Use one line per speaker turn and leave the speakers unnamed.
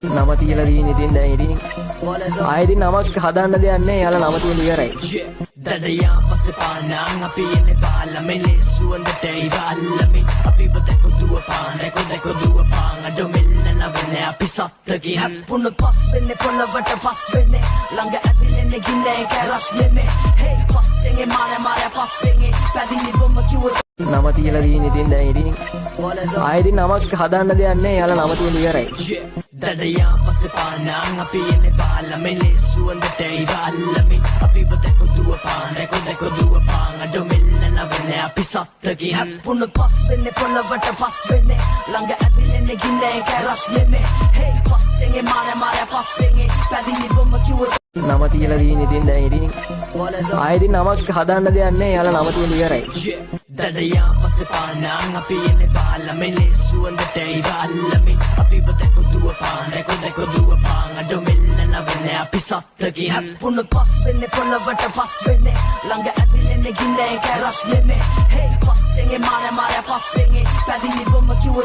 නම තියලා දීන් ඉතින් දැන් ඉතින් ආයෙත් නමක් හදන්න දෙයක් නැහැ. යාලා නම තියලා ඉවරයි.
දඩයා පස්සේ පානං අපි එන්නේ බාලමෙලේ සුවඳට ඉවල්ලමි අපි වදක දුව පාන දෙක දුව පාන අඩොමෙල්ල නවන්නේ අපි සත්තකි හැප්පුණ පස් වෙන්නේ පොළවට පස් වෙන්නේ ළඟ ඇවිලෙන්නේ ගින්නේ කැරස් නෙමේ හේ පස්සෙන් මාර පස්සෙන් පැදිලි බොම්ම කිව්ව
නම තියලා දීන් ඉතින් දැන් ඉතින් ආයෙත් නමක් හදන්න දෙයක් නැහැ. යාලා නම තියලා ඉවරයි.
දඩයා පස්සේ පානං අපි එන්නේ බාලමෙලේ සුවඳට ඉවල්ලමි අපි වදක දුව පාන දෙක දුව පාන අඩොමෙල්ල නවන්නේ අපි සත්තකි හැප්පුණ පස් වෙන්නේ පොළවට පස් වෙන්නේ ළඟ ඇවිලෙන්නේ ගින්නේ කැරස් නෙමේ හේ පස්සෙන් මාර පස්සෙන් පැදිලි බොම්ම කිව්ව
නම තියලා දීන් ඉතින් දැන් ඉතින් ආයෙත් නමක් හදන්න දෙයක් නැහැ. යාලා නම තියලා ඉවරයි.
දඩයා පස්සේ පානං අපි එන්නේ බාලමෙලේ සුවඳට ඉවල්ලමි අපි වදක දුව පාන දෙක දුව පාන අඩොමෙල්ල නවන්නේ අපි සත්තකි හැප්පුණ පස් වෙන්නේ පොළවට පස් වෙන්නේ ළඟ ඇවිලෙන්නේ ගින්නේ කැරස් නෙමේ හේ පස්සෙන් මාර පස්සෙන් පැදිලි බොම්ම කිව්ව